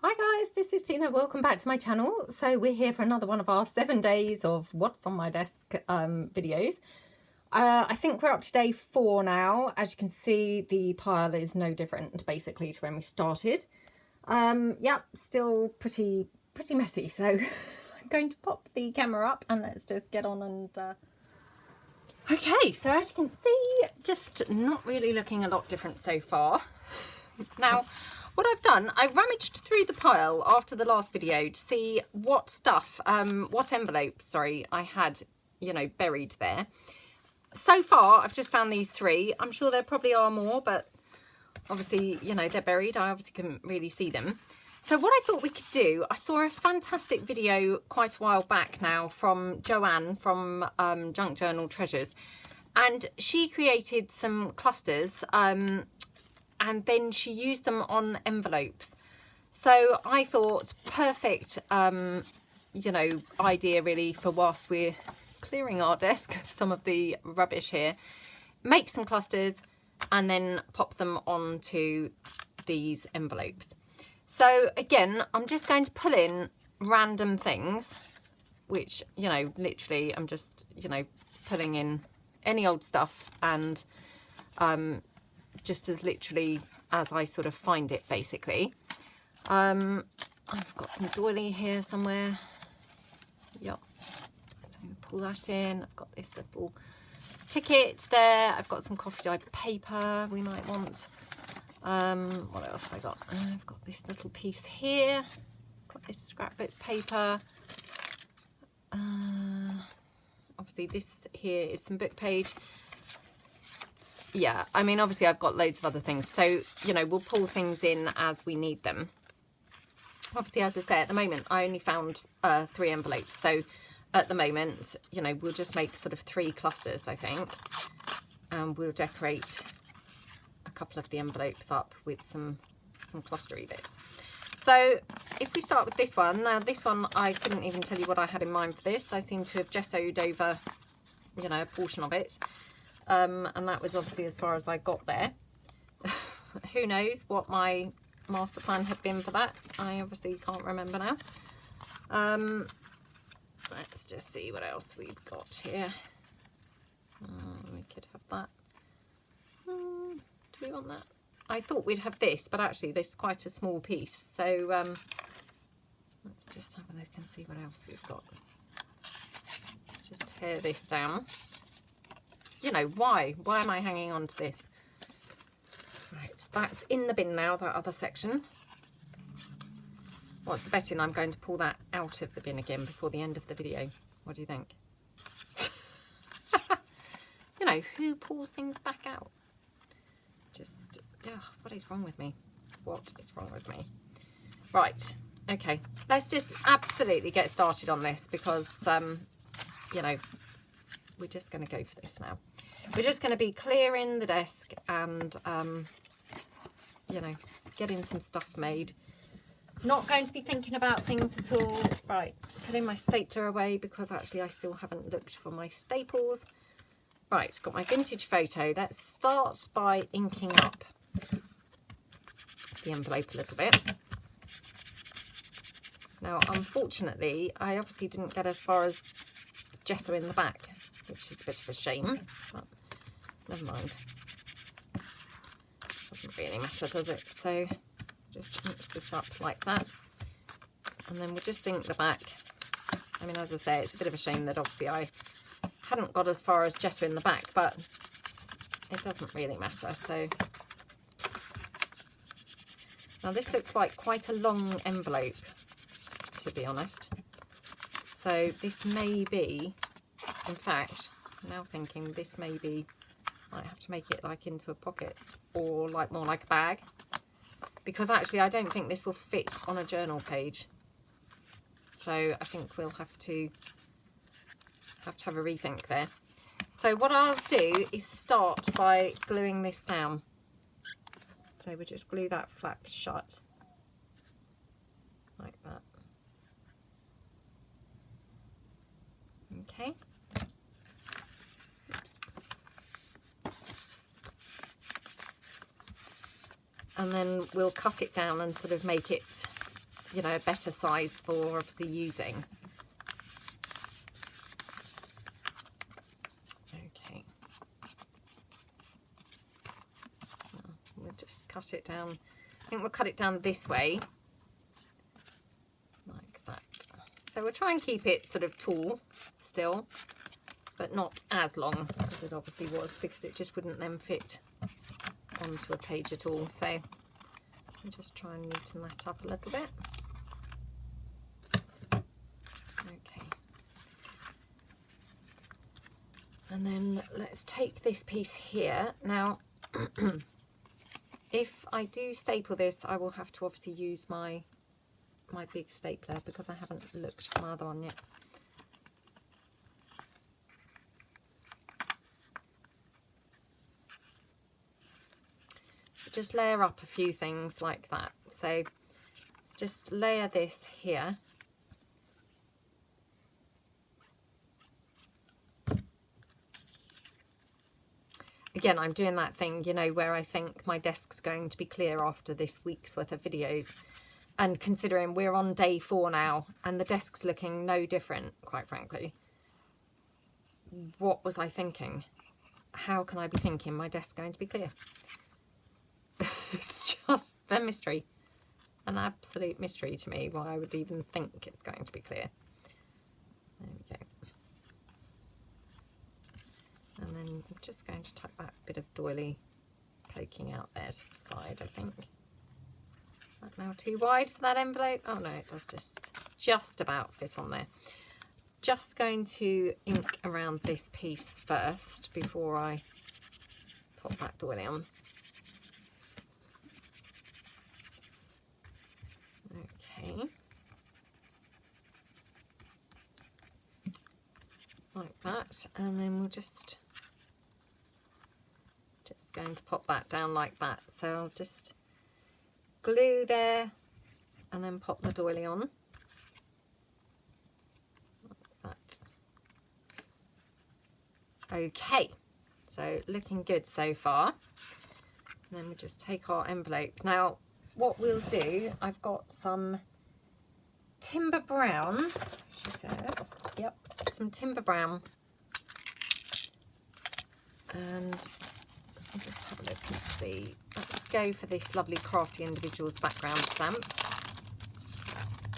Hi guys, this is Tina. Welcome back to my channel. So we're here for another one of our 7 days of what's on my desk videos. I think we're up to day 4 now. As you can see, the pile is no different basically to when we started. Yep, still pretty messy. So I'm going to pop the camera up and let's just get on and okay, so as you can see, just not really looking a lot different so far. Now, what I've done, I rummaged through the pile after the last video to see what stuff, what envelopes, sorry, I had, you know, buried there. So far, I've just found these 3. I'm sure there probably are more, but obviously, you know, they're buried. I obviously couldn't really see them. So what I thought we could do, I saw a fantastic video quite a while back now from Joanne from Junk Journal Treasures. And she created some clusters and then she used them on envelopes. So I thought perfect, you know, idea really for whilst we're clearing our desk of some of the rubbish here. Make some clusters and then pop them onto these envelopes. So again, I'm just going to pull in random things, which, you know, literally I'm just, you know, pulling in any old stuff and just as literally as I sort of find it, basically. I've got some doily here somewhere. Yep. So pull that in. I've got this little ticket there. I've got some coffee dye paper we might want. What else have I got? I've got this little piece here. Got this scrapbook paper. Obviously this here is some book page. Yeah, I mean, obviously I've got loads of other things. So, you know, we'll pull things in as we need them. Obviously, as I say, at the moment, I only found 3 envelopes. So at the moment, you know, we'll just make sort of 3 clusters, I think. And we'll decorate a couple of the envelopes up with some clustery bits. So if we start with this one, now this one, I couldn't even tell you what I had in mind for this. I seem to have gessoed over, you know, a portion of it. And that was obviously as far as I got there. Who knows what my master plan had been for that. I obviously can't remember now. Let's just see what else we've got here. We could have that. Do we want that? I thought we'd have this, but actually this is quite a small piece. So let's just have a look and see what else we've got. Let's just tear this down. You know, why am I hanging on to this? Right, that's in the bin now, that other section. What's the betting I'm going to pull that out of the bin again before the end of the video? What do you think? You know, who pulls things back out? Just, ugh, what is wrong with me? What is wrong with me? Right, okay. Let's just absolutely get started on this because, you know, we're just going to go for this now. We're just going to be clearing the desk and, you know, getting some stuff made. Not going to be thinking about things at all. Right, putting my stapler away because actually I still haven't looked for my staples. Right, got my vintage photo. Let's start by inking up the envelope a little bit. Now, unfortunately, I obviously didn't get as far as gesso in the back, which is a bit of a shame, but never mind. Doesn't really matter, does it? So just ink this up like that, and then we'll just ink the back. I mean, as I say, it's a bit of a shame that obviously I hadn't got as far as gesso in the back, but it doesn't really matter. So now this looks like quite a long envelope, to be honest. So this may be, in fact, now thinking this may be, might have to make it like into a pocket or like more like a bag, because actually I don't think this will fit on a journal page. So I think we'll have to have a rethink there. So what I'll do is start by gluing this down. So we'll just glue that flap shut like that. Okay. Oops. And then we'll cut it down and sort of make it you know, a better size for obviously using. Okay. We'll just cut it down. I think we'll cut it down this way. Like that. So we'll try and keep it sort of tall still, but not as long as it obviously was, because it just wouldn't then fit onto a page at all. So I'll just try and neaten that up a little bit. Okay. And then let's take this piece here. Now, if I do staple this, I will have to obviously use my big stapler, because I haven't looked for my other one yet. Just layer up a few things like that. So let's just layer this here. Again, I'm doing that thing, you know, where I think my desk's going to be clear after this week's worth of videos. And considering we're on day 4 now and the desk's looking no different, quite frankly. What was I thinking? How can I be thinking my desk's going to be clear? It's just a mystery, an absolute mystery to me why I would even think it's going to be clear. There we go. And then I'm just going to tuck that bit of doily poking out there to the side, I think. Is that now too wide for that envelope? Oh no, it does just about fit on there. Just going to ink around this piece first before I pop that doily on. Okay. Like that, and then we'll just going to pop that down like that. So I'll just glue there and then pop the doily on like that. Okay, so looking good so far. And then we just take our envelope. Now what we'll do, I've got some timber brown, she says. Yep, some timber brown. And I'll just have a look and see. Let's go for this lovely Crafty Individuals background stamp.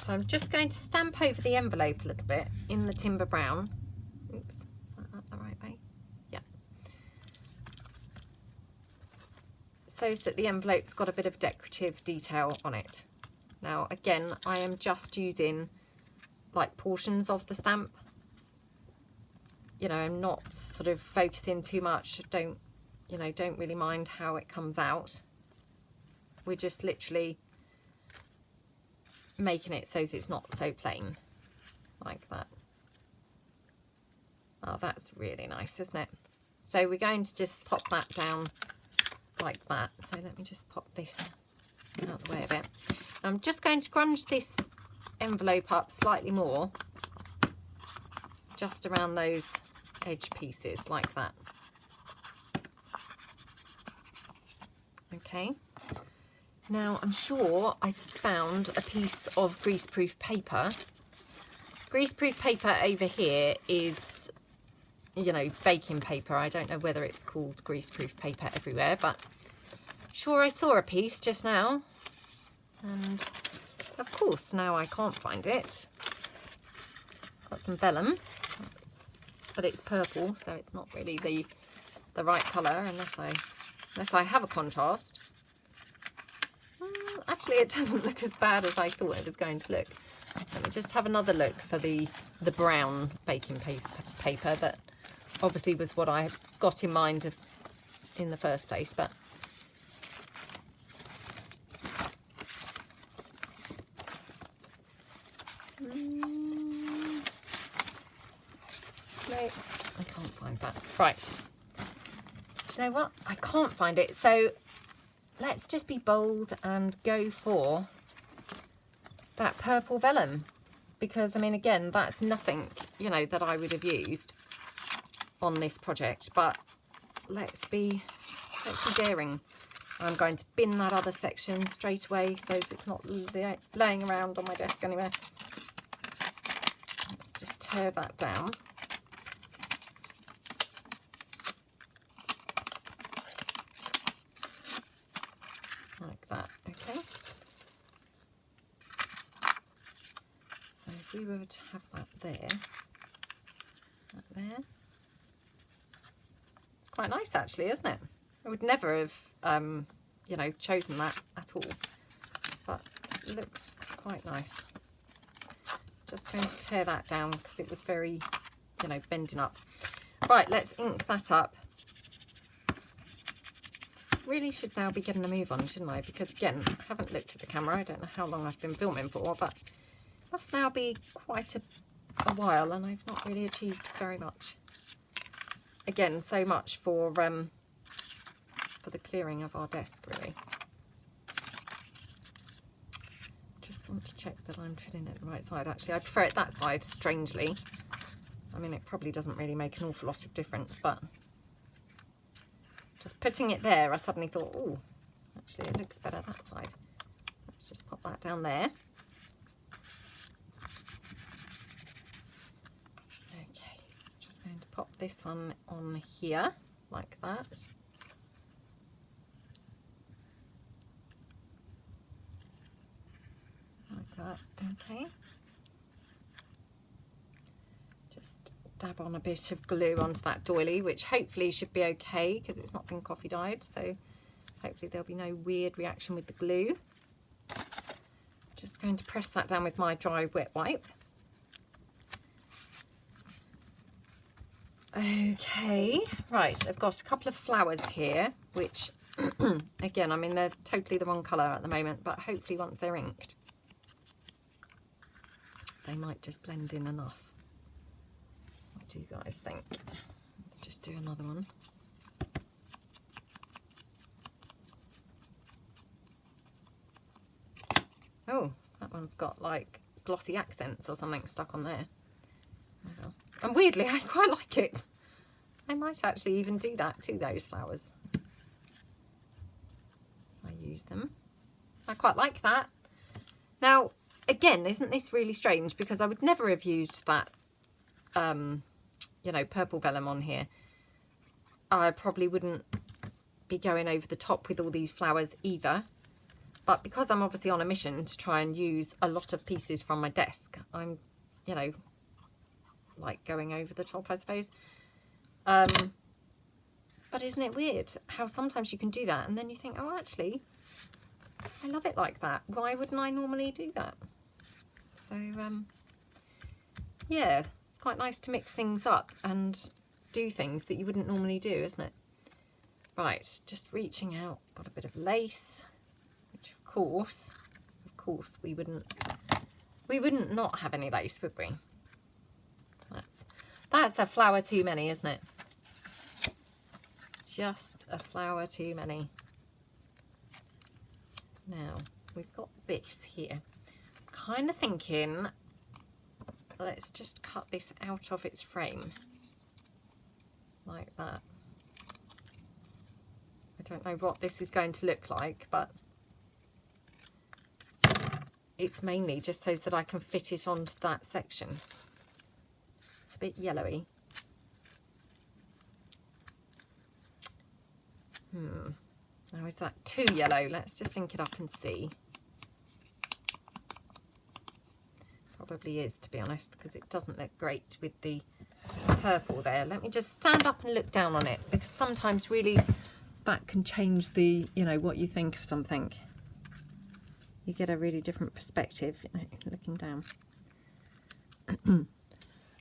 So I'm just going to stamp over the envelope a little bit in the timber brown. Oops, is that the right way? Yeah. So that the envelope's got a bit of decorative detail on it. Now again, I am just using like portions of the stamp. You know, I'm not sort of focusing too much. Don't really mind how it comes out. We're just literally making it so it's not so plain, like that. Oh, that's really nice, isn't it? So we're going to just pop that down like that. So let me just pop this out of the way a bit. I'm just going to scrunch this envelope up slightly more, just around those edge pieces like that. Okay, now I'm sure I found a piece of greaseproof paper. Greaseproof paper over here is, you know, baking paper. I don't know whether it's called greaseproof paper everywhere, but sure I saw a piece just now. And of course now I can't find it. Got some vellum, but it's purple, so it's not really the right colour unless I have a contrast. Actually, it doesn't look as bad as I thought it was going to look. Let me just have another look for the brown baking paper that obviously was what I got in mind in the first place. But no, I can't find that. Right. You know what? I can't find it. So let's just be bold and go for that purple vellum, because I mean, again, that's nothing, you know, that I would have used on this project, but let's be daring. I'm going to bin that other section straight away so it's not laying around on my desk anywhere. Let's just tear that down. Like that, okay. So if we were to have that there, it's quite nice actually, isn't it? I would never have, you know, chosen that at all, but it looks quite nice. Just going to tear that down because it was very, you know, bending up. Right, let's ink that up. Really should now be getting a move on, shouldn't I? Because again, I haven't looked at the camera. I don't know how long I've been filming for, but it must now be quite a while, and I've not really achieved very much. Again, so much for the clearing of our desk, really. Just want to check that I'm filling it the right side. Actually, I prefer it that side, strangely. I mean, it probably doesn't really make an awful lot of difference, but just putting it there, I suddenly thought, oh, actually it looks better that side. Let's just pop that down there. Okay, just going to pop this one on here, like that. Like that, okay. Just dab on a bit of glue onto that doily, which hopefully should be okay because it's not been coffee dyed, so hopefully there'll be no weird reaction with the glue. Just going to press that down with my dry wet wipe. Okay, right, I've got a couple of flowers here, which again, I mean, they're totally the wrong colour at the moment, but hopefully once they're inked they might just blend in enough. What do you guys think? Let's just do another one. Oh, that one's got like glossy accents or something stuck on there. And weirdly, I quite like it. I might actually even do that to those flowers. I use them. I quite like that. Now, again, isn't this really strange? Because I would never have used that, you know, purple vellum on here. I probably wouldn't be going over the top with all these flowers either. But because I'm obviously on a mission to try and use a lot of pieces from my desk, I'm, you know, like going over the top, I suppose. But isn't it weird how sometimes you can do that and then you think, oh, actually, I love it like that. Why wouldn't I normally do that? So, yeah, it's quite nice to mix things up and do things that you wouldn't normally do, isn't it? Right, just reaching out, got a bit of lace, which of course we wouldn't not have any lace, would we? That's a flower too many, isn't it? Just a flower too many. Now, we've got this here. Kind of thinking, let's just cut this out of its frame. Like that. I don't know what this is going to look like, but it's mainly just so that I can fit it onto that section. It's a bit yellowy. Now, is that too yellow? Let's just ink it up and see. Probably is, to be honest, because it doesn't look great with the purple there. Let me just stand up and look down on it, because sometimes really that can change the, you know, what you think of something. You get a really different perspective, you know, looking down.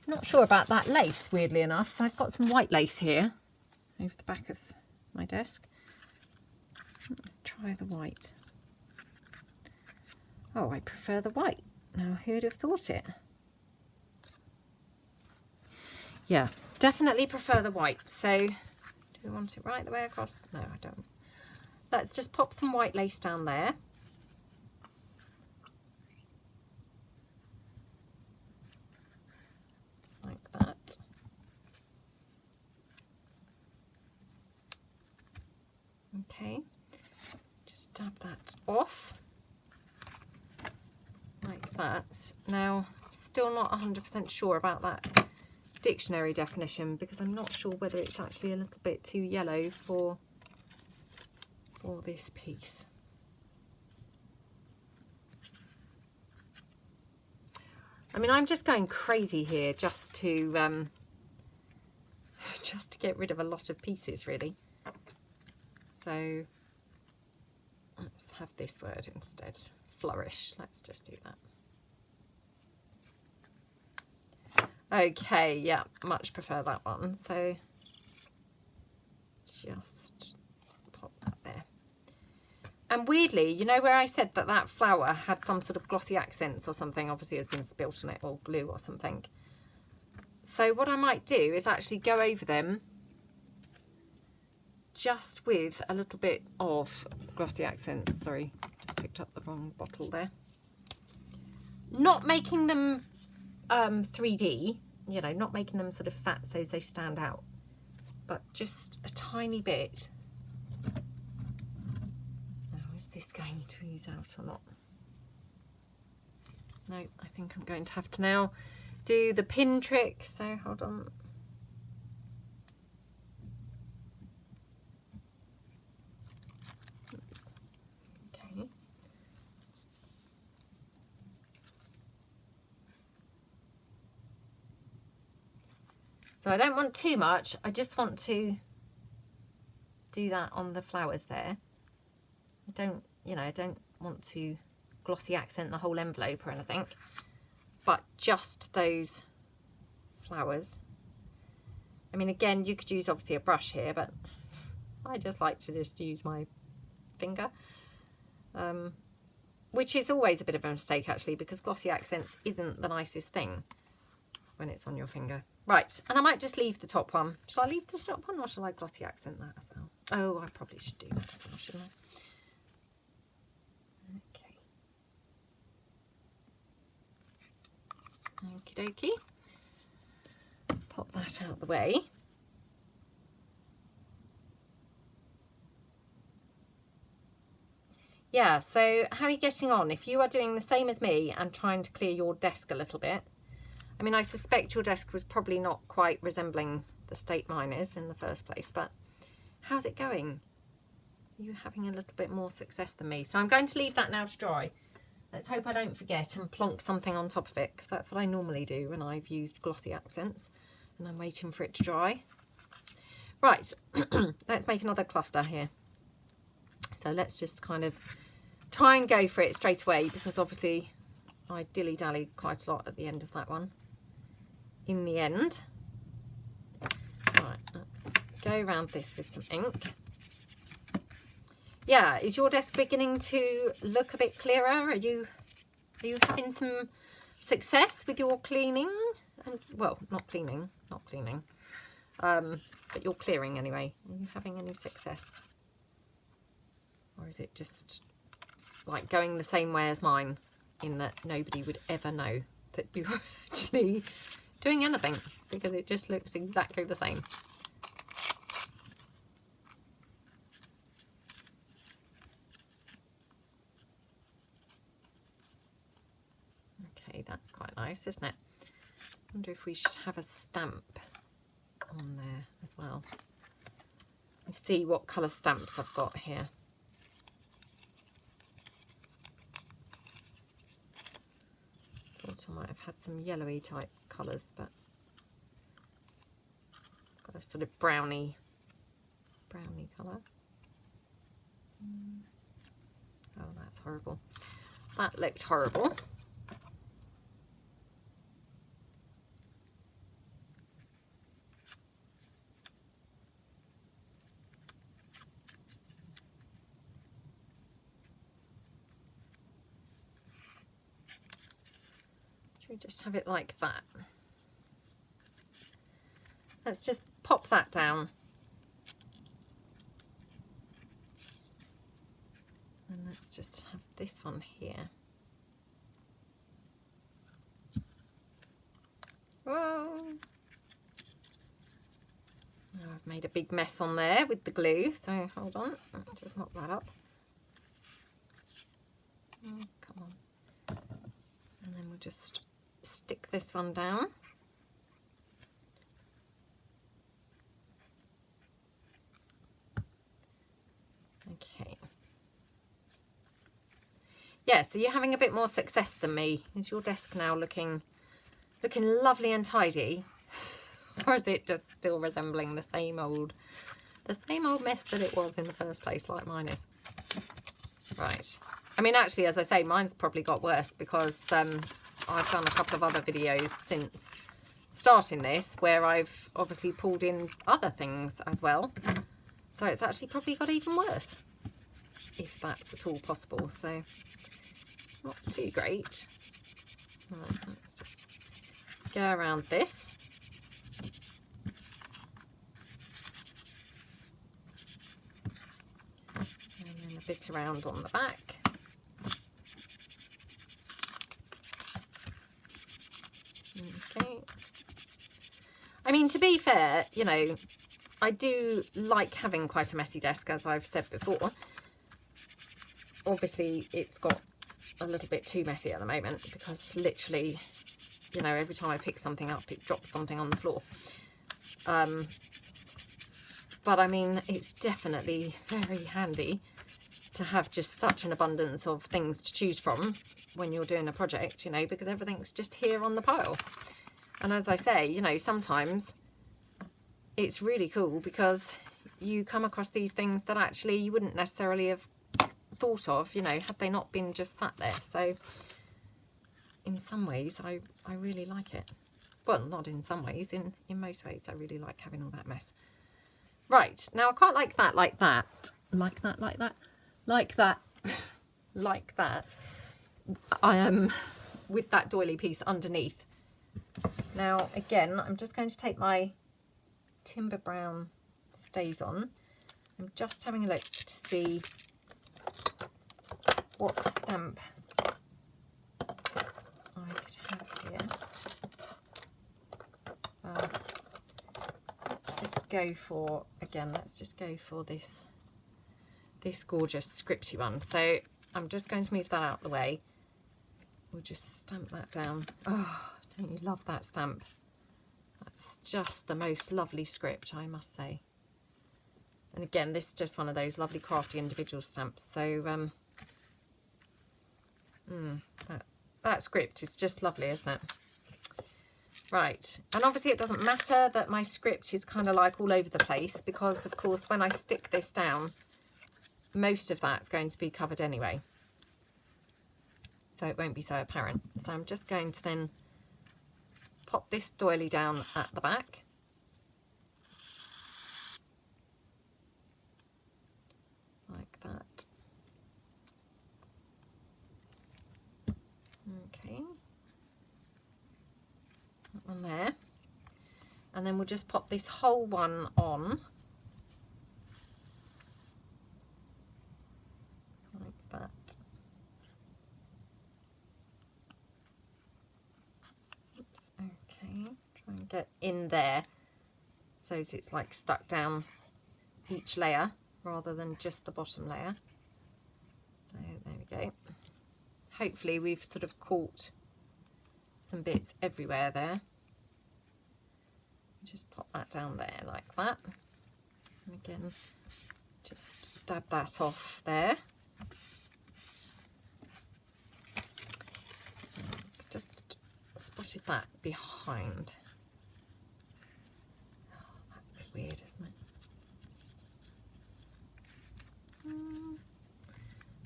Not sure about that lace, weirdly enough. I've got some white lace here over the back of my desk. Let's try the white. Oh, I prefer the white. Now, who'd have thought it? Yeah, definitely prefer the white. So, do we want it right the way across? No, I don't. Let's just pop some white lace down there. Like that. Okay. dab that off like that. Now, still not 100% sure about that dictionary definition because I'm not sure whether it's actually a little bit too yellow for this piece. I mean, I'm just going crazy here just to get rid of a lot of pieces, really. So let's have this word instead. Flourish. Let's just do that. Okay, yeah, much prefer that one. So just pop that there. And weirdly, you know where I said that that flower had some sort of glossy accents or something, obviously has been spilt on it or glue or something. So what I might do is actually go over them just with a little bit of glossy accents. Sorry, just picked up the wrong bottle there. Not making them 3D, you know, not making them sort of fat so they stand out, but just a tiny bit. Now, is this going to ooze out or not? No, I think I'm going to have to now do the pin trick, so hold on. Oops. Okay. So I don't want too much, I just want to do that on the flowers there. I don't, you know, I don't want to glossy accent the whole envelope or anything, but just those flowers. I mean, again, you could use obviously a brush here, but I just like to just use my finger, which is always a bit of a mistake actually, because glossy accents isn't the nicest thing when it's on your finger. Right, and I might just leave the top one. Shall I leave the top one or shall I glossy accent that as well? Oh, I probably should do that as well, shouldn't I? Okay. Okie dokie. Pop that out the way. Yeah, so how are you getting on? If you are doing the same as me and trying to clear your desk a little bit, I mean, I suspect your desk was probably not quite resembling the state mine is in the first place, but how's it going? Are you having a little bit more success than me? So I'm going to leave that now to dry. Let's hope I don't forget and plonk something on top of it, because that's what I normally do when I've used glossy accents and I'm waiting for it to dry. Right, let's make another cluster here. So let's just kind of try and go for it straight away, because obviously I dilly-dally quite a lot at the end of that one. In the end. Right, let's go around this with some ink. Yeah, is your desk beginning to look a bit clearer? Are you having some success with your cleaning? And well, not cleaning, but you're clearing anyway. Are you having any success? Or is it just like going the same way as mine, in that nobody would ever know that you're actually doing anything, because it just looks exactly the same? Okay, that's quite nice, isn't it? I wonder if we should have a stamp on there as well. Let's see what colour stamps I've got here. Thought I might have had some yellowy type colours, but got a sort of browny colour. Oh, that's horrible. That looked horrible. Should we just have it like that? Let's just pop that down. And let's just have this one here. Whoa! Now I've made a big mess on there with the glue, so hold on, I'll just mop that up. just stick this one down. Okay. Yeah, so you're having a bit more success than me. Is your desk now looking lovely and tidy? Or is it just still resembling the same old mess that it was in the first place, like mine is? Right. I mean, actually, as I say, mine's probably got worse because I've done a couple of other videos since starting this where I've obviously pulled in other things as well. So it's actually probably got even worse, if that's at all possible. So it's not too great. Right, let's just go around this. And then a bit around on the back. Okay. I mean, to be fair, you know, I do like having quite a messy desk, as I've said before. Obviously, it's got a little bit too messy at the moment because literally, you know, every time I pick something up, it drops something on the floor. But I mean, it's definitely very handy to have just such an abundance of things to choose from when you're doing a project, you know, because everything's just here on the pile. And as I say, you know, sometimes it's really cool because you come across these things that actually you wouldn't necessarily have thought of, you know, had they not been just sat there. So in some ways, I really like it. Well, not in some ways, in most ways, I really like having all that mess. Right, now I quite like that, like that, I am with that doily piece underneath. Now, again, I'm just going to take my timber brown stays on. I'm just having a look to see what stamp I could have here. Let's just go for, again, let's just go for this gorgeous scripty one. So I'm just going to move that out of the way. We'll just stamp that down. Oh, don't you love that stamp? That's just the most lovely script, I must say. And again, this is just one of those lovely crafty individual stamps. So that script is just lovely, isn't it? Right, and obviously it doesn't matter that my script is kind of like all over the place because, of course, when I stick this down, most of that's going to be covered anyway. So it won't be so apparent. So I'm just going to then pop this doily down at the back. Like that. Okay. That one there. And then we'll just pop this whole one on. Like that. Oops, okay. Try and get in there so it's like stuck down each layer rather than just the bottom layer. So there we go. Hopefully we've sort of caught some bits everywhere there. Just pop that down there like that. And again, just dab that off there. Just spotted that behind. Oh, that's a bit weird, isn't it?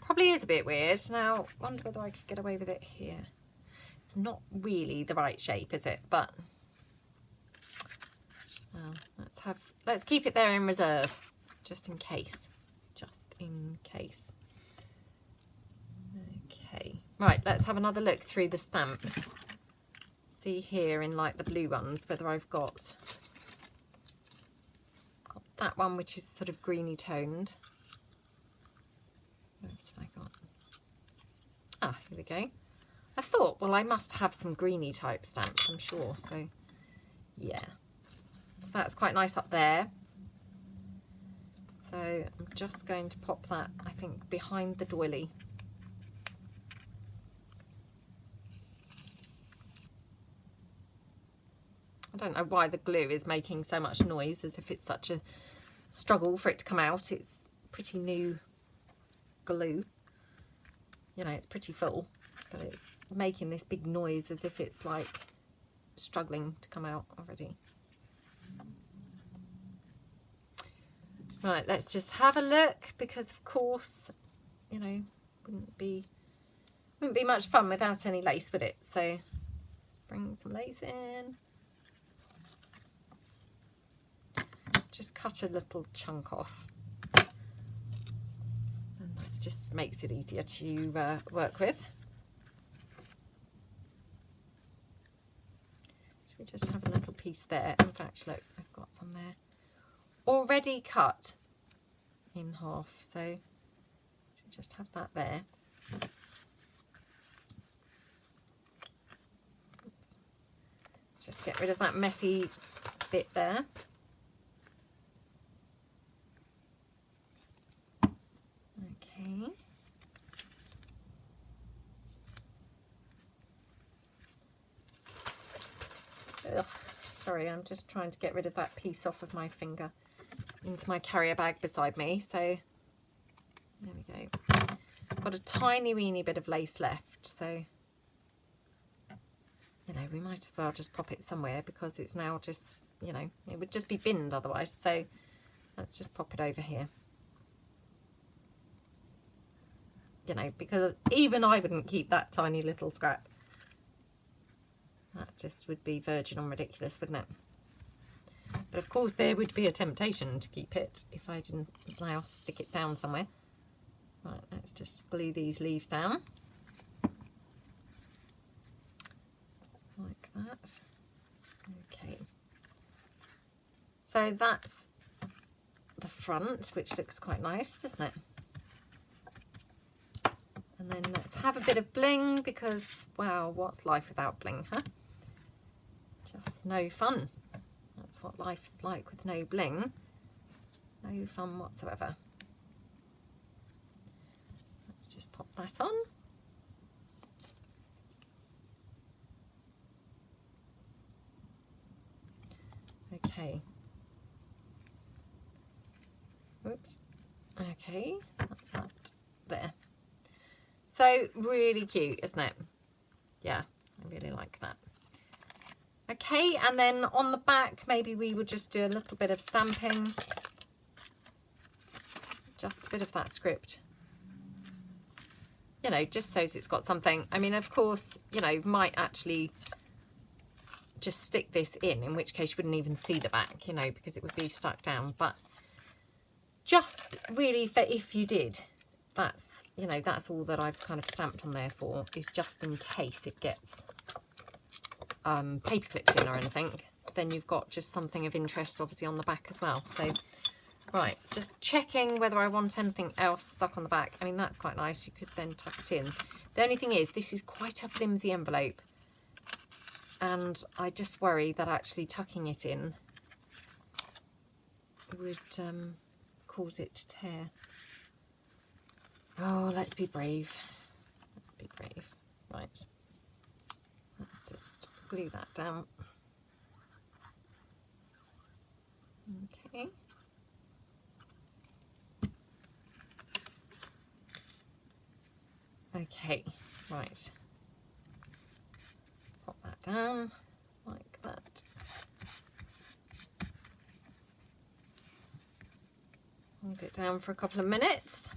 Probably is a bit weird. Now, I wonder whether I could get away with it here. It's not really the right shape, is it? But well, let's keep it there in reserve, just in case. Just in case. Okay. Right, let's have another look through the stamps. See here in like the blue ones whether I've got that one which is sort of greeny toned. What else have I got? Ah, here we go. I thought, well, I must have some greeny type stamps, I'm sure. So, yeah. So that's quite nice up there. So I'm just going to pop that, I think, behind the doily. I don't know why the glue is making so much noise, as if it's such a struggle for it to come out. It's pretty new glue. You know, it's pretty full, but it's making this big noise as if it's like struggling to come out already. Right, let's just have a look, because of course, you know, wouldn't be much fun without any lace, would it? So let's bring some lace in. Let's just cut a little chunk off, and that just makes it easier to work with. Should we just have a little piece there? In fact, look, I've got some there already cut in half, so just have that there. Oops. Just get rid of that messy bit there. Okay. Ugh, sorry, I'm just trying to get rid of that piece off of my finger into my carrier bag beside me. So there we go. I've got a tiny weeny bit of lace left, so you know, we might as well just pop it somewhere, because it's now just, you know, it would just be binned otherwise. So let's just pop it over here, you know, because even I wouldn't keep that tiny little scrap. That just would be virgin and ridiculous, wouldn't it? But of course there would be a temptation to keep it if I didn't now stick it down somewhere. Right, let's just glue these leaves down. Like that. Okay. So that's the front, which looks quite nice, doesn't it? And then let's have a bit of bling, because, wow, what's life without bling, huh? Just no fun. That's what life's like with no bling. No fun whatsoever. Let's just pop that on. Okay. Whoops. Okay, that's that there. So really cute, isn't it? Yeah, I really like that. Okay, and then on the back, maybe we would just do a little bit of stamping. Just a bit of that script. You know, just so it's got something. I mean, of course, you know, might actually just stick this in which case you wouldn't even see the back, you know, because it would be stuck down. But just really, for if you did, that's, you know, that's all that I've kind of stamped on there for, is just in case it gets paper clipped in or anything, then you've got just something of interest obviously on the back as well. So right, just checking whether I want anything else stuck on the back. I mean, that's quite nice, you could then tuck it in. The only thing is, this is quite a flimsy envelope, and I just worry that actually tucking it in would cause it to tear. Oh, let's be brave. Let's be brave. Right. Let's just glue that down. Okay. Okay, right. Pop that down like that. Hold it down for a couple of minutes.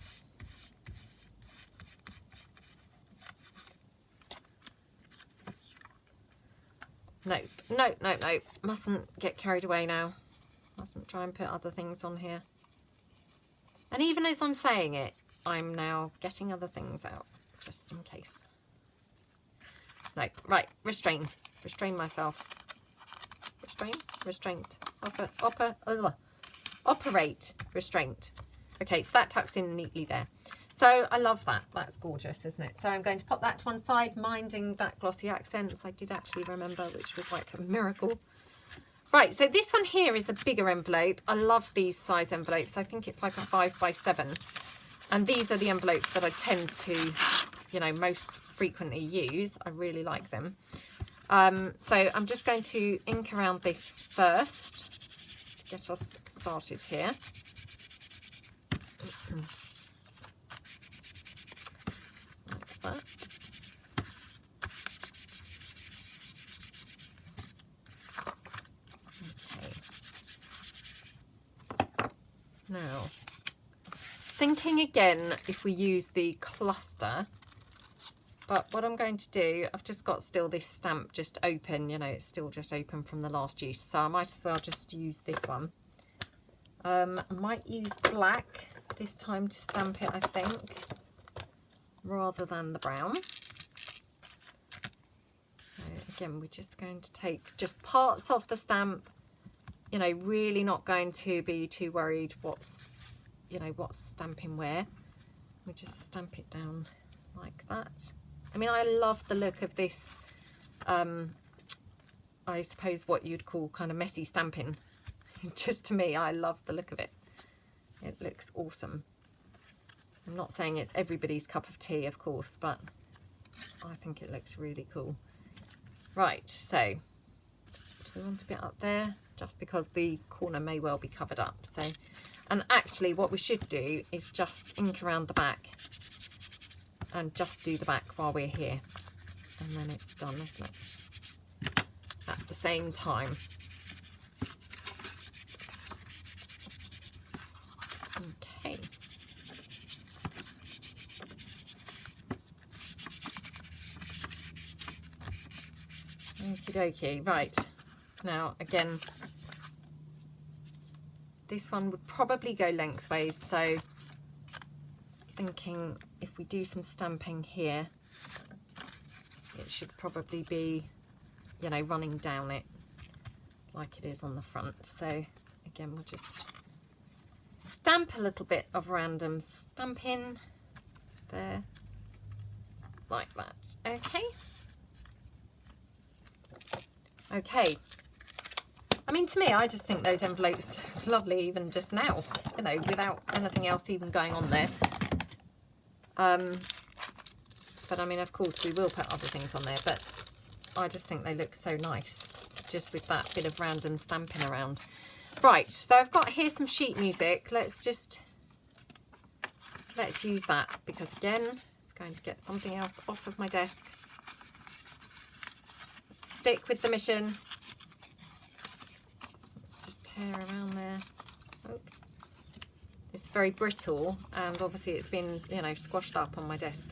Nope, nope, nope, nope. Mustn't get carried away now. Mustn't try and put other things on here. And even as I'm saying it, I'm now getting other things out, just in case. No, right, restrain. Restrain myself. Restrain, restraint. Operate, restraint. Okay, so that tucks in neatly there. So I love that. That's gorgeous, isn't it? So I'm going to pop that to one side, minding that glossy accents. I did actually remember, which was like a miracle. Right, so this one here is a bigger envelope. I love these size envelopes. I think it's like a 5x7. And these are the envelopes that I tend to, you know, most frequently use. I really like them. So I'm just going to ink around this first to get us started here. Like that. Okay. Now, thinking again if we use the cluster, but what I'm going to do, I've just got still this stamp just open, you know, it's still just open from the last use, so I might as well just use this one. I might use black this time to stamp it, I think, rather than the brown. So again, we're just going to take just parts of the stamp, you know, really not going to be too worried what's, you know, what's stamping where. We just stamp it down like that. I mean, I love the look of this, I suppose what you'd call kind of messy stamping. Just to me, I love the look of it. It looks awesome. I'm not saying it's everybody's cup of tea, of course, but I think it looks really cool. Right, so do we want a bit up there? Just because the corner may well be covered up. So, and actually what we should do is just ink around the back and just do the back while we're here. And then it's done, isn't it? At the same time. Okay. Okie dokie. Right. Now, again, this one would probably go lengthways, so thinking if we do some stamping here, it should probably be, you know, running down it like it is on the front. So again, we'll just stamp a little bit of random stamping there, like that. Okay. Okay. I mean, to me, I just think those envelopes look lovely even just now, you know, without anything else even going on there. But I mean, of course, we will put other things on there, but I just think they look so nice, just with that bit of random stamping around. Right, so I've got here some sheet music. Let's use that, because again, it's going to get something else off of my desk. Stick with the mission. Let's just tear around there. Oops. It's very brittle, and obviously it's been, you know, squashed up on my desk,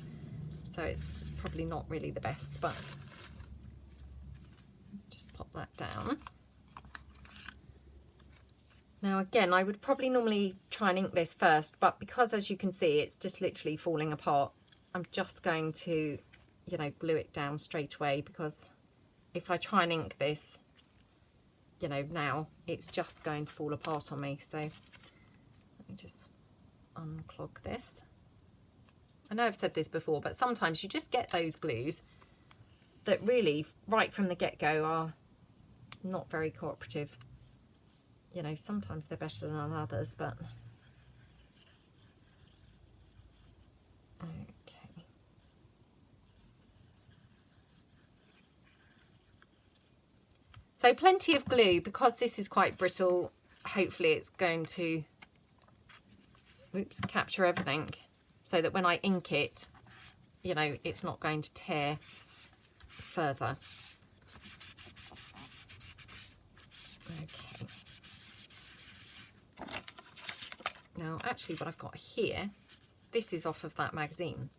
so it's probably not really the best, but let's just pop that down. Now again, I would probably normally try and ink this first, but because, as you can see, it's just literally falling apart, I'm just going to, you know, glue it down straight away, because if I try and ink this, you know, now it's just going to fall apart on me. So let me just unclog this. I know I've said this before, but sometimes you just get those glues that really, right from the get-go, are not very cooperative. You know, sometimes they're better than others, but okay. So plenty of glue, because this is quite brittle. Hopefully it's going to, oops, capture everything, so that when I ink it, you know, it's not going to tear further. Okay. Now, actually, what I've got here, this is off of that magazine.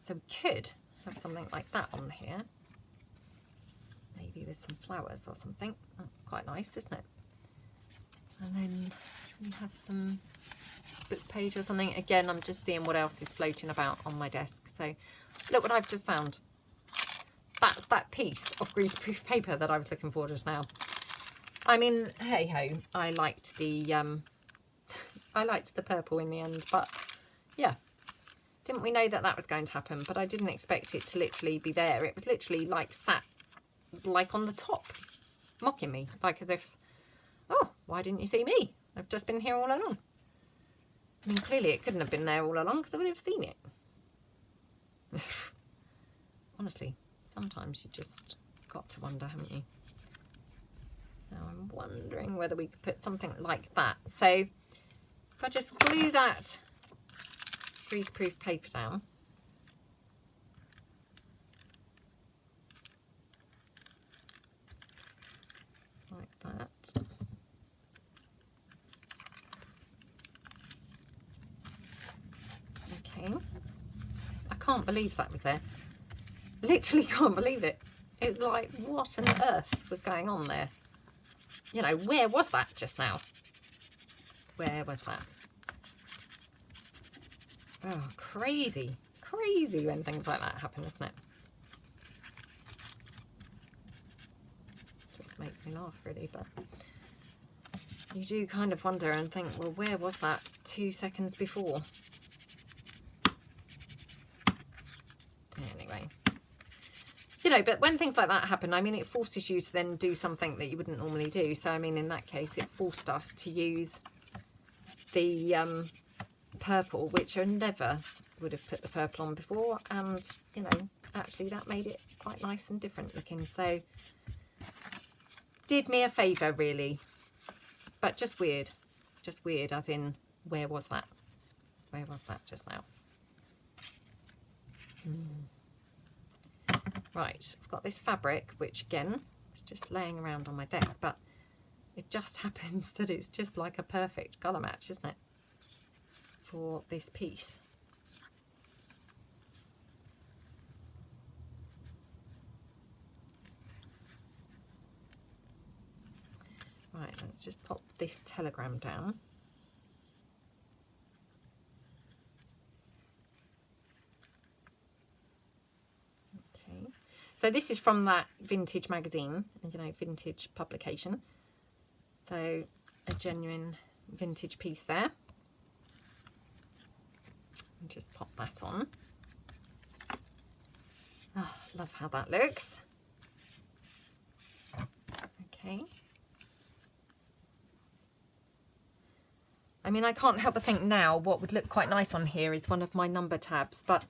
So we could have something like that on here. Maybe with some flowers or something. That's quite nice, isn't it? And then should we have some book page or something? Again, I'm just seeing what else is floating about on my desk. So look what I've just found. That's that piece of greaseproof paper that I was looking for just now. I mean, hey ho, I liked the purple in the end, but yeah, didn't we know that that was going to happen? But I didn't expect it to literally be there. It was literally like sat like on the top, mocking me, like as if, oh, why didn't you see me? I've just been here all along. I mean, clearly it couldn't have been there all along, because I would have seen it. Honestly, sometimes you just got to wonder, haven't you? Now I'm wondering whether we could put something like that. So if I just glue that greaseproof paper down. Like that. Okay. I can't believe that was there. Literally can't believe it. It's like, what on earth was going on there? You know, where was that just now? Where was that? Oh, crazy. Crazy when things like that happen, isn't it? Just makes me laugh, really, but you do kind of wonder and think, well, where was that 2 seconds before? Anyway. You know, but when things like that happen, I mean, it forces you to then do something that you wouldn't normally do. So, I mean, in that case, it forced us to use the purple, which I never would have put the purple on before. And, you know, actually that made it quite nice and different looking. So, did me a favour, really. But just weird. Just weird, as in, where was that? Where was that just now? Right, I've got this fabric, which again is just laying around on my desk, but it just happens that it's just like a perfect colour match, isn't it, for this piece. Right, let's just pop this telegram down. So this is from that vintage magazine, you know, vintage publication. So a genuine vintage piece there. And just pop that on. Oh, love how that looks. Okay. I mean, I can't help but think now what would look quite nice on here is one of my number tabs, but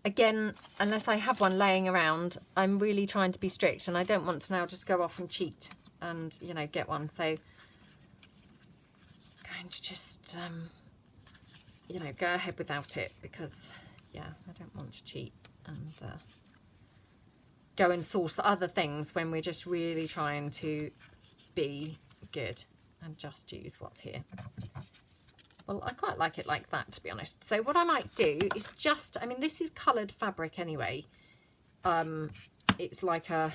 again, unless I have one laying around, I'm really trying to be strict, and I don't want to now just go off and cheat and, you know, get one. So I'm going to just, you know, go ahead without it because, yeah, I don't want to cheat and go and source other things when we're just really trying to be good and just use what's here. Well, I quite like it like that, to be honest. So what I might do is just, I mean, this is coloured fabric anyway. It's like a,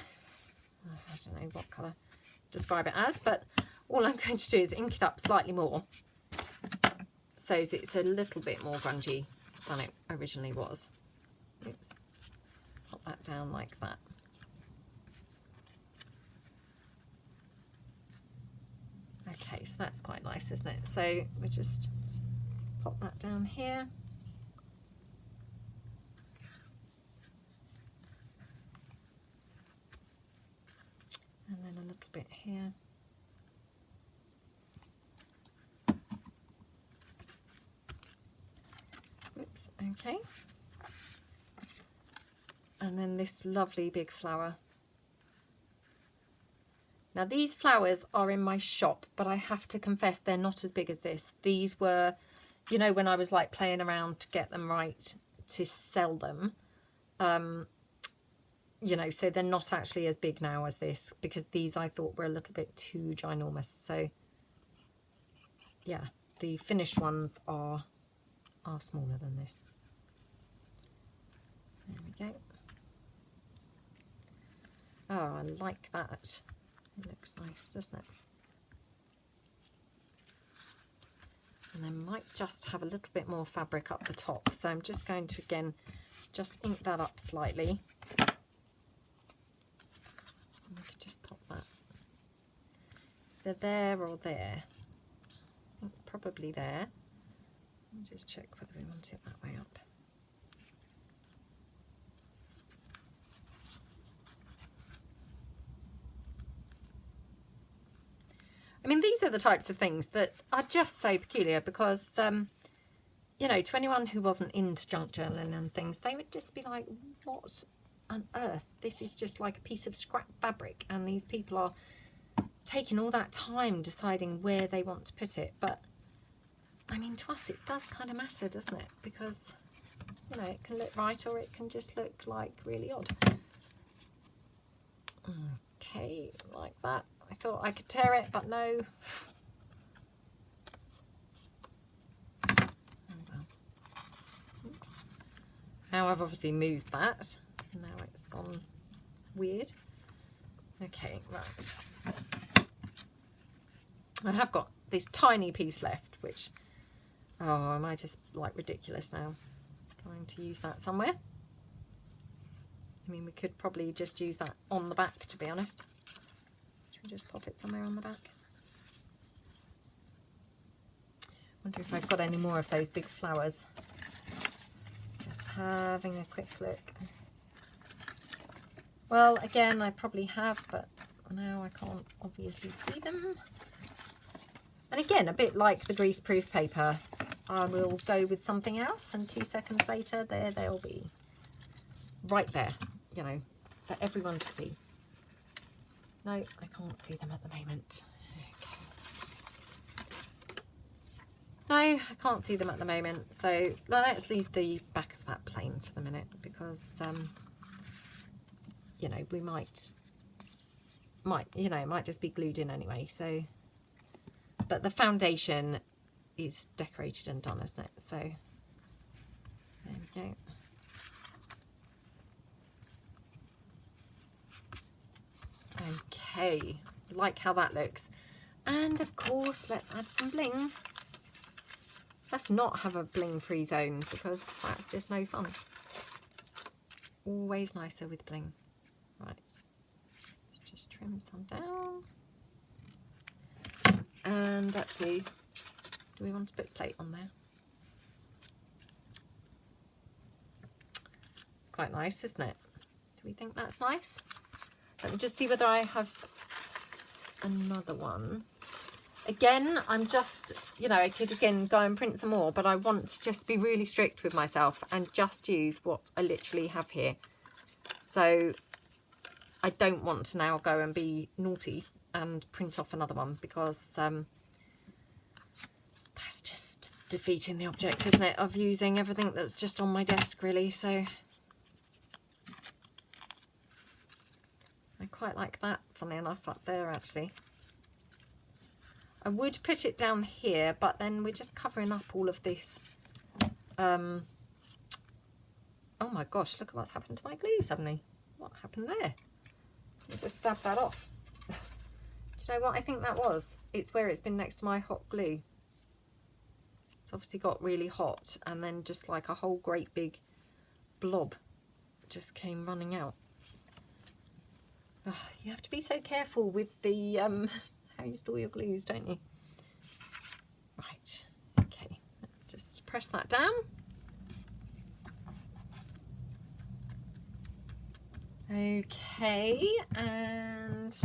I don't know what colour to describe it as, but all I'm going to do is ink it up slightly more so it's a little bit more grungy than it originally was. Oops. Pop that down like that. Okay, so that's quite nice, isn't it? So we just pop that down here. And then a little bit here. Oops, okay. And then this lovely big flower. Now these flowers are in my shop, but I have to confess they're not as big as this. These were, you know, when I was like playing around to get them right to sell them. You know, so they're not actually as big now as this because these I thought were a little bit too ginormous. So yeah, the finished ones are smaller than this. There we go. Oh, I like that. It looks nice, doesn't it? And I might just have a little bit more fabric up the top. So I'm just going to, again, just ink that up slightly. And we can just pop that. Either there or there. I think probably there. I'll just check whether we want it that way up. I mean, these are the types of things that are just so peculiar because, you know, to anyone who wasn't into junk journaling and things, they would just be like, what on earth? This is just like a piece of scrap fabric, and these people are taking all that time deciding where they want to put it. But I mean, to us it does kind of matter, doesn't it? Because, you know, it can look right or it can just look like really odd. Okay, like that. I thought I could tear it, but no. Now I've obviously moved that. Now it's gone weird. Okay, right. I have got this tiny piece left, which, oh, am I just like ridiculous now? Trying to use that somewhere. I mean, we could probably just use that on the back, to be honest. Should we just pop it somewhere on the back? Wonder if I've got any more of those big flowers. Just having a quick look. Well, again, I probably have, but now I can't obviously see them. And again, a bit like the greaseproof paper, I will go with something else, and 2 seconds later, there they'll be. Right there, you know, for everyone to see. No, I can't see them at the moment. No, I can't see them at the moment. So let's leave the back of that plain for the minute, because, you know, we might, you know, it might just be glued in anyway. So, but the foundation is decorated and done, isn't it? So there we go. Okay, like how that looks. And of course, let's add some bling. Let's not have a bling free zone, because that's just no fun. Always nicer with bling. Right, let's just trim some down. And actually, do we want to put plate on there? It's quite nice, isn't it? Do we think that's nice? Let me just see whether I have another one. Again, I'm just, you know, I could again go and print some more, but I want to just be really strict with myself and just use what I literally have here. So I don't want to now go and be naughty and print off another one, because that's just defeating the object, isn't it, of using everything that's just on my desk, really. So I quite like that, funny enough, up there actually. I would put it down here, but then we're just covering up all of this. Oh my gosh, look at what's happened to my glue suddenly. What happened there? Let's just dab that off. Do you know what I think that was? It's where it's been next to my hot glue. It's obviously got really hot, and then just like a whole great big blob just came running out. Oh, you have to be so careful with the how you store your glues, don't you? Right, okay, let's just press that down. Okay, and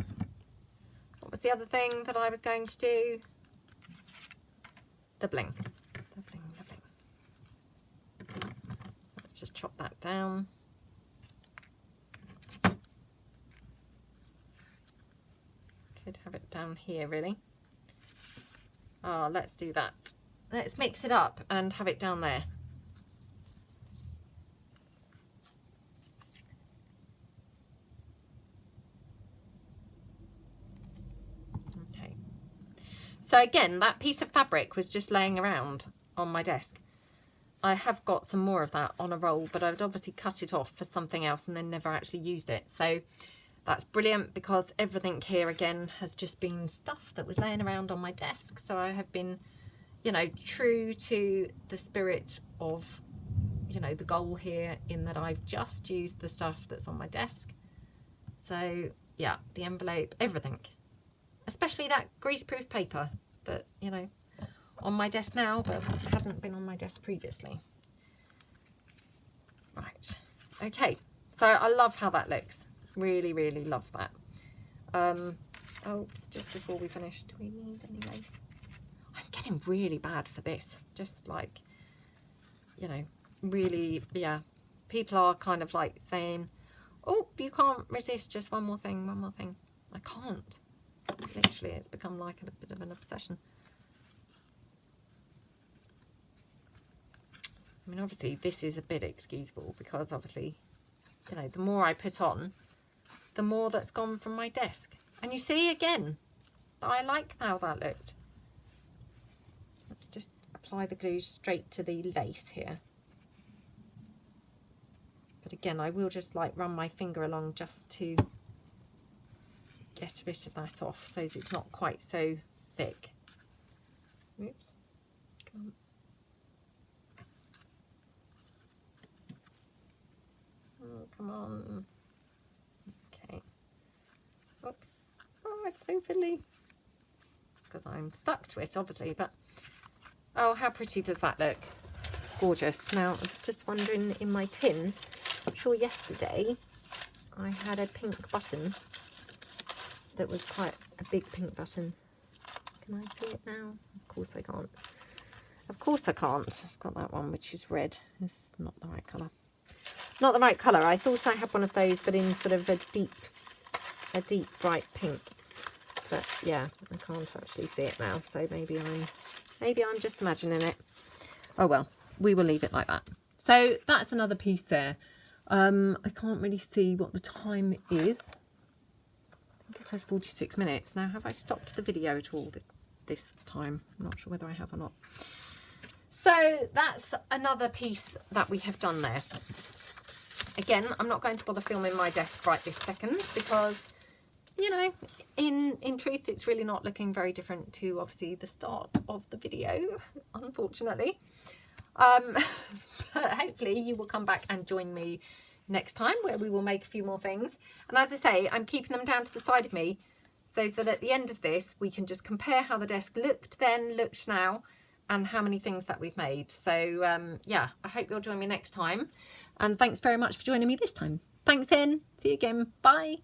what was the other thing that I was going to do? The bling. The bling, the bling. Let's just chop that down. Could have it down here, really. Oh, let's do that. Let's mix it up and have it down there. Okay. So again, that piece of fabric was just laying around on my desk. I have got some more of that on a roll, but I'd obviously cut it off for something else and then never actually used it. So that's brilliant, because everything here again has just been stuff that was laying around on my desk. So I have been, you know, true to the spirit of, you know, the goal here, in that I've just used the stuff that's on my desk. So yeah, the envelope, everything, especially that greaseproof paper that, you know, on my desk now, but hadn't been on my desk previously. Right, okay, so I love how that looks. Really, really love that. Oops, just before we finish, do we need any lace? I'm getting really bad for this. Just like, you know, really, yeah. People are kind of like saying, Oh, you can't resist just one more thing, one more thing. I can't. Literally, it's become like a bit of an obsession. I mean, obviously, this is a bit excusable because obviously, you know, the more I put on, the more that's gone from my desk. And you see, again, I like how that looked. Let's just apply the glue straight to the lace here. But again, I will just like run my finger along just to get a bit of that off so it's not quite so thick. Oops. Come on. Oh, come on. Okay. Oops. Oh, it's so fiddly. Because I'm stuck to it, obviously, but oh, how pretty does that look? Gorgeous. Now, I was just wondering in my tin, I'm sure yesterday I had a pink button that was quite a big pink button. Can I see it now? Of course I can't. Of course I can't. I've got that one, which is red. It's not the right colour. Not the right colour. I thought I had one of those, but in sort of a deep bright pink. But yeah, I can't actually see it now. So maybe I'm just imagining it. Oh well, we will leave it like that. So that's another piece there. I can't really see what the time is. I think it says 46 minutes. Now, have I stopped the video at all this time? I'm not sure whether I have or not. So that's another piece that we have done there. Again, I'm not going to bother filming my desk right this second because, you know, in truth, it's really not looking very different to obviously the start of the video, unfortunately. But hopefully you will come back and join me next time where we will make a few more things. And as I say, I'm keeping them down to the side of me so that at the end of this, we can just compare how the desk looked then, looks now, and how many things that we've made. So yeah, I hope you'll join me next time. And thanks very much for joining me this time. Thanks then. See you again. Bye.